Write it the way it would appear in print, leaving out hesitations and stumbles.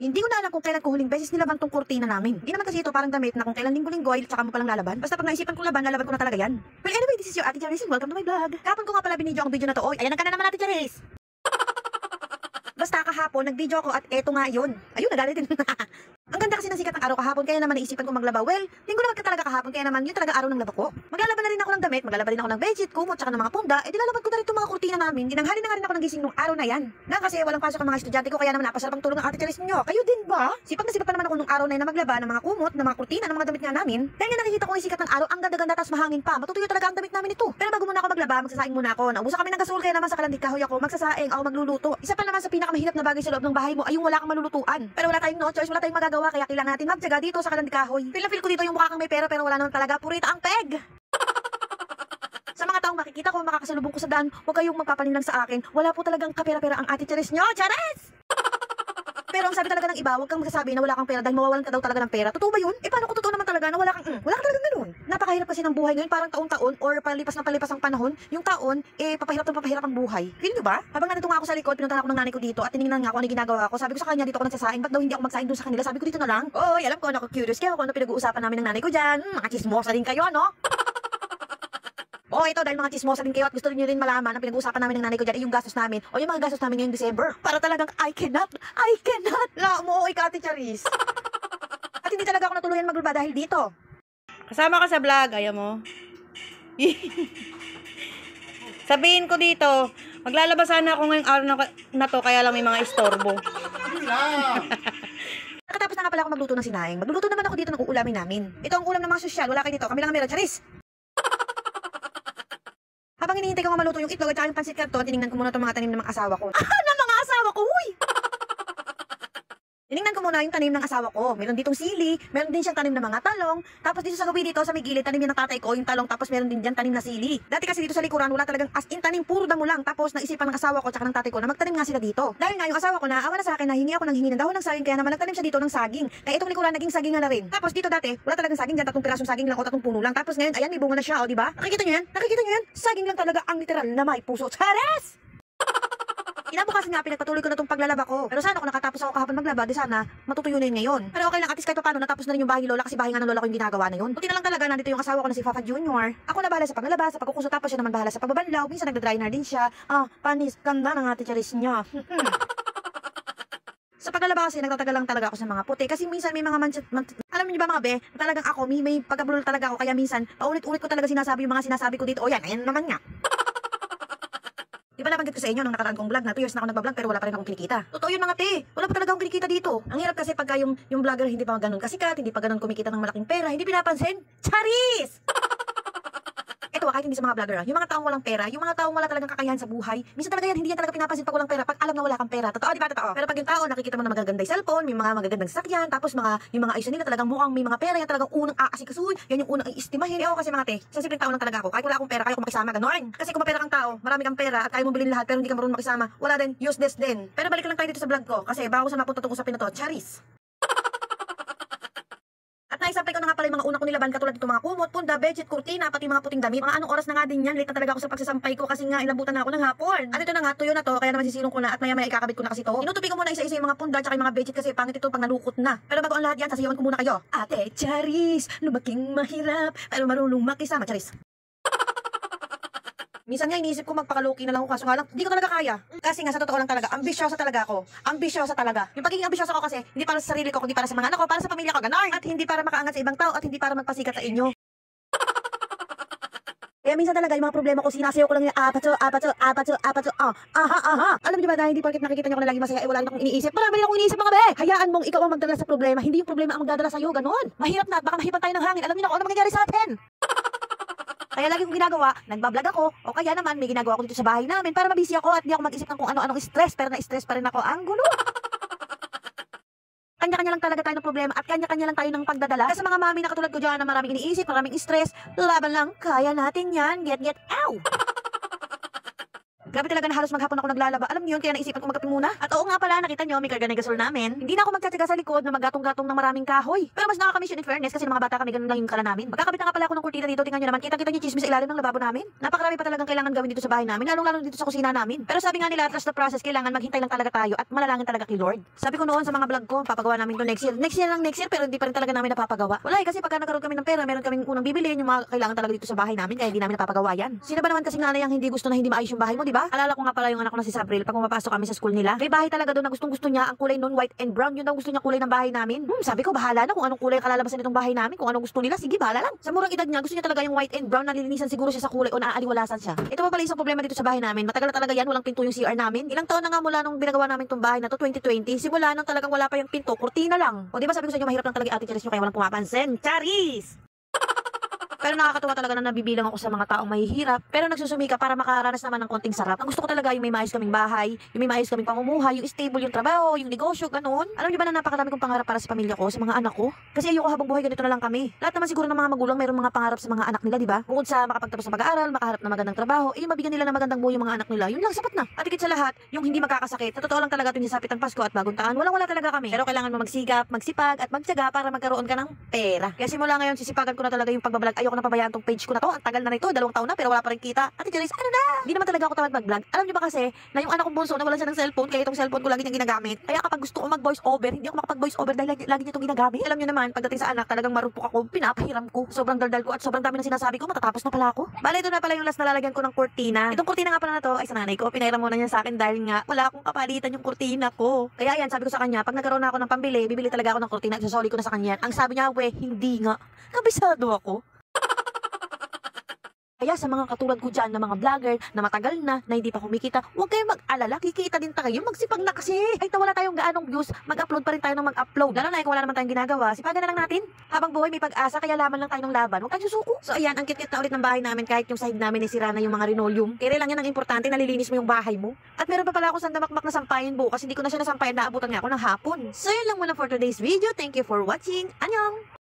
Hindi ko na alam kung kailan ko huling beses nilaban tong kurtina namin. Hindi naman kasi ito parang damit na kung kailan linggo-linggo ay tsaka mo palang lalaban. Basta pag naisipan kong lalaban ko na talaga yan. Well anyway, this is your Ate Charis and welcome to my vlog. Kapon ko nga pala binidyo ang video na to. Oy, ayan ang ka na naman Ate Charis. Basta kahapon, nag-video ako at eto nga yun. Ayun, nagalit din. Ang ganda kasi ng sikat ng araw kahapon, kaya naman naisipan ko maglaba. Well, linggo naman ka talaga kahapon, kaya naman yun talaga araw ng laba ko. Maglalaban na rin ako ng damit, maglalaban din ako ng bedsheet, kumot, tsaka ng mga punda. Eh, dilalaban ko na rin itong mga kurtina namin. Dinanghali na nga rin ako ng gising nung araw na yan. Na kasi walang pasok ang mga estudyante ko, kaya naman napasarap ang tulong ng Ate Charis nyo. Kayo din ba? Sipag na sipag pa naman ako nung araw na yan na maglaba ng mga kumot, ng mga kurtina, ng mga damit nga namin. Dahil nga nakikita ko yung sikat ng araw, ang ganda-ganda tas mahangin pa. Matutuyo talaga ang damit namin ito. Pero bago muna ako maglaba, magsasaing muna ako. Naubusan kami ng gasol, kaya naman sa kalandig kahoy ako magsasaing o magluluto. Isa pa naman sa pinakamahirap na bagay sa loob ng bahay mo ay yung wala kang malulutuan. Pero wala tayong no choice, wala tayong magagawa, kaya kailangan natin magtiyaga dito sa kalandig kahoy. Feel na feel ko dito yung mukha kang may pera pero wala naman talaga, purita ang peg. Sa mga taong makikita ko, makakasalubong ko sa daan, huwag kayong magpapalinlang sa akin. Wala po talagang kapera-pera ang Ate Charis nyo, Charis! Pero ang sabi talaga ng iba, huwag kang magsasabi na wala kang pera dahil mawawalan ka daw talaga ng pera. Totoo ba yun? Eh paano kung totoo naman talaga na wala kang talagang ganun? Napakahirap kasi ng buhay ngayon, parang taon-taon or palipas ng palipas ang panahon, yung taon, papahirap ang buhay. Feel nyo ba? Habang nandito nga ako sa likod, pinuntahan ako ng nanay ko dito at tinignan nga ako ano ginagawa ko. Sabi ko sa kanya, dito ako nagsasaing, ba't daw hindi ako magsaing doon sa kanila? Sabi ko dito na lang. Oy, alam ko, curious kayo kung ano pinag-uusapan namin ng nanay ko dyan. Mga chismosa din kayo, ano? Oh, ito dahil mga chismosa din kayo at gusto niyo rin malaman ang pinag-uusapan namin ng nanay ko dyan, yung gastos namin o yung mga gastos namin ngayong December. Para talagang I cannot. La mo, Ate Charis. At hindi talaga ako natuluyan maglaba dahil dito. Kasama ka sa vlog, ayaw mo. Sabihin ko dito, maglalaba sana ako ngayong araw na to, kaya lang may mga istorbo. Nakatapos na nga pala ako magluto ng sinaing. Magluluto naman ako dito ng uulamin namin. Ito ang ulam ng mga sosyal, wala kayo dito. Kami lang ang meron, Charis. Habang hinihintay ko nga maluto yung itlog at saka yung pansit canton, tinignan ko muna itong mga tanim ng mga asawa ko. Ng mga asawa ko, huy! Tinignan ko muna yung tanim ng asawa ko. Meron ditong sili, meron din siyang tanim ng mga talong, tapos dito sa gabi dito sa may gilid, tanim yan ng tatay ko, yung talong, tapos meron din dyan tanim na sili. Dati kasi dito sa likuran, wala talagang as in tanim, puro damo lang. Tapos naisipan ng asawa ko at ng tatay ko na magtanim nga sila dito. Dahil nga yung asawa ko naawa na sa akin na hingi ako ng hingi ng dahon ng saging, kaya naman nagtanim siya dito ng saging. Kaya itong likuran naging saging na rin. Tapos dito dati, wala talagang saging, dyan 3 pirasong saging lang o 3 puno lang. Tapos ngayon, ayan, may bunga na siya, o di ba? Nakikita niyo yan? Nakikita niyo yan? Saging lang talaga ang literal na may puso. Chares! Inabukasan nga, pinagpatuloy ko na itong paglalaba ko. Pero sana kung nakatapos ako kahapon maglaba, di sana matutuyo na yun ngayon. Pero okay lang, at least kahit paano natapos na rin yung bahay ni Lola kasi bahay nga ng Lola ko yung ginagawa na yun. Buti na lang talaga, nandito yung asawa ko na si Fafa Jr. Ako na bahala sa paglalaba, sa pagkukuso, tapos siya naman bahala sa pagbabanlaw. Minsan nagda-dryer din siya. Panis, ganda ng Ate Charis niya. Sa paglalaba kasi, nagtatagal lang talaga ako sa mga puti. Kasi minsan may mga alam niyo ba mga be, talagang ako, may pagkabulol talaga ako. Kaya minsan, paulit-ulit ko talaga sinasabi yung mga sinasabi ko dito. O yan, ayan naman nga. Di ba nabanggit ko sa inyo nung nakaraan kong vlog na 2 years na ako nagbablog pero wala pa rin akong kinikita. Totoo yun mga te. Wala pa talaga akong kinikita dito. Ang hirap kasi pagka yung vlogger hindi pa ganun kasikat, hindi pa ganun kumikita ng malaking pera, hindi pinapansin. Charis! Ito kahit hindi sa mga vlogger, yung mga taong walang pera, yung mga taong wala talagang kakayahan sa buhay, minsan talaga yan, hindi yan talaga pinapansin pag walang pera, pag alam na wala kang pera. Totoo, di ba? Totoo. Pero pag yung tao, nakikita mo na magaganda yung cellphone, may mga magagandang sasakyan, tapos yung mga ayusan nila talagang mukhang may mga pera, yan talagang unang aasikasuhin, yan yung unang iistimahin. Kasi mga te, sa simpleng tao lang talaga ako. Kahit wala akong pera, kaya ko makisama, gano'n. Kasi kung mapera kang tao, marami kang pera at kaya mo bilhin lahat pero hindi ka marunong makisama, wala din, useless din. Pero balik lang tayo dito sa vlog ko kasi bago sa mapunta tong usapin na to, Charis. Naisampay ko na nga pala yung mga una ko nilaban katulad dito mga kumot, punda, bedsheet, kurtina, pati mga puting damit. Mga anong oras na nga din yan, late na talaga ako sa pagsasampay ko kasi nga inabutan na ako ng hapon. At ito na nga, tuyo na to, kaya naman sisilong ko na at maya-maya ikakabit ko na kasi to. Inutupi ko muna isa-isa yung mga punda at yung mga bedsheet kasi pangit ito pag nalukot na. Pero bago ang lahat yan, sasayawan ko muna kayo. Ate Charis, lumaking mahirap, pero marunong makisama, Charis. Minsan nga iniisip ko magpakaloki na lang ako kaso nga lang, hindi ko talaga kaya. Kasi nga sa totoo lang talaga, ambisyosa talaga ako. Ambisyosa talaga. Yung pagiging ambisyosa ko kasi, hindi para sa sarili ko, kundi para sa mga anak ko, para sa pamilya ko, ganon. At hindi para makaangat sa ibang tao, at hindi para magpasikat sa inyo. Kaya minsan talaga yung mga problema ko, sinasayaw ko lang yung apacho. Alam niyo ba dahil hindi porket nakikita niyo ko na lagi masaya, wala na akong iniisip. Marami na akong iniisip mga be. Hayaan mong ikaw ang magdala sa problema, hindi yung problema ang magdadala sa'yo, ganon. Mahirap na, baka mahipan tayo ng hangin. Alam niyo na kung ano mangyayari sa atin. Kaya lagi kong ginagawa, nagbablog ako, o kaya naman may ginagawa ko dito sa bahay namin para mabisi ako at di ako mag-isip ng kung ano-anong stress, pero na-stress pa rin ako. Ang gulo! Kanya-kanya lang talaga tayo ng problema at kanya-kanya lang tayo ng pagdadala. Kasi mga mami na katulad ko dyan na maraming iniisip, maraming stress, laban lang, kaya natin yan, get, ow! Grabe talaga na halos maghapon ako naglalaba. Alam niyo yun, kaya naisipan ko magkape muna. At oo nga pala, nakita niyo, may karga na gasol namin. Hindi na ako magtsatsaga sa likod na maggatong-gatong ng maraming kahoy. Pero mas nakakamiss yun in fairness kasi ng mga bata kami, ganun lang yung kala namin. Magkakabit na nga pala ako ng kurtina dito, tingnan niyo naman, kita-kita niyo chismis sa ilalim ng lababo namin. Napakarami pa talagang kailangan gawin dito sa bahay namin, lalong-lalo dito sa kusina namin. Pero sabi nga nila, trust the process, kailangan maghintay lang talaga tayo at manalangin talaga kay Lord. Sabi ko noon sa mga vlog ko, papagawa namin to next year. Next year, pero hindi pa rin talaga namin napapagawa. Wala kasi pagka nagkaroon kami ng pera, meron kaming unang bibilihin yung mga kailangan talaga dito sa bahay namin, kaya hindi namin napapagawa yan. Sino ba naman kasi nanay ang hindi gusto na hindi maayos yung bahay mo, di ba? Alala ko nga pala yung anak ko na si Sabril, pag pumapasok kami sa school nila. May bahay talaga doon na gustong-gusto niya, ang kulay noon white and brown, yun daw gusto niya kulay ng bahay namin. Sabi ko bahala na kung anong kulay kalalabasan nitong bahay namin, kung anong gusto nila, sige bahala lang. Sa murang edad niya, gusto niya talaga yung white and brown, nalilinisan siguro siya sa kulay o naaaliwalasan siya. Ito pa pala isang problema dito sa bahay namin. Matagal na talaga yan, walang pinto yung CR namin. Ilang taon na nga mula nung binagawa namin tong bahay na to, 2020. Simula nang talagang wala pa yung pinto, kurtina lang. O di ba sabi ko sa inyo mahirap lang talaga Ate Charis nyo kaya walang pumapansin. Charis! Pero nakakatuwa talaga na nabibilang ako sa mga taong mahihirap, pero nagsusumika para makaranas naman ng konting sarap. Ang gusto ko talaga yung may maayos kaming bahay, yung may maayos kaming pamumuhay, yung stable yung trabaho, yung negosyo, ganun. Alam niyo ba na napakarami kong pangarap para sa pamilya ko, sa mga anak ko? Kasi ayoko habang buhay ganito na lang kami. Lahat naman siguro ng mga magulang mayroong mga pangarap sa mga anak nila, di ba? Bukod sa makapagtapos ng pag-aaral, makaharap ng magandang trabaho, yung mabigyan nila ng magandang buhay yung mga anak nila, yun lang sapat na. At higit sa lahat, yung hindi magkakasakit. Sa totoo lang talaga tuwing sasapit ang Pasko at bagong taon, wala talaga kami. Pero kailangan mo magsikap, magsipag at magtiyaga para magkaroon ka ng pera. Kaya simula ngayon sisipagan ko na talaga yung pagbablog. Ayoko na pabayaan tong page ko na to. Ang tagal na nito, 2 taon na pero wala pa rin kita. Ate Charis, ano na? Hindi naman talaga ako tamad mag-vlog. Alam niyo ba kasi na yung anak kong bunso na wala siya ng cellphone, kaya itong cellphone ko lagi niyang ginagamit. Kaya kapag gusto ko mag-voice over, hindi ako makapag-voice over dahil lagi niya itong ginagamit. Alam niyo naman, pagdating sa anak, talagang marupok ako, pinapahiram ko. Sobrang daldal ko at sobrang dami ng sinasabi ko, matatapos na pala ako. Bale, ito na pala yung last na lalagyan ko ng kurtina. Itong kurtina nga pala na to ay sa nanay ko. Pinahiram muna niya sa akin dahil nga wala akong kapalitan yung kurtina ko. Kaya yan, sabi ko sa kanya, pag nagkaroon na ako ng pambili, bibili talaga ako ng kurtina at sasoli ko na sa kanya. Ang sabi niya, we, hindi nga. Kabisado ako. Kaya sa mga katulad ko dyan na mga vlogger na matagal na hindi pa kumikita, huwag kayong mag-alala, kikita din tayo, magsipag na kasi. Kahit na wala tayong gaanong views, mag-upload pa rin tayo ng mag-upload. Lalo na kung wala naman tayong ginagawa, sipagan na lang natin. Habang buhay may pag-asa, kaya laban lang tayo ng laban, huwag tayong susuko. So ayan, ang cute na ulit ng bahay namin kahit yung side namin ay sira na yung mga linoleum. Kaya lang yan ang importante, nalilinis mo yung bahay mo. At meron pa pala ako sandamakmak na sampayan bukas, hindi ko na siya nasampayan, naabutan nga ako ng hapon. So yun lang muna for today's video. Thank you for watching. Annyeong!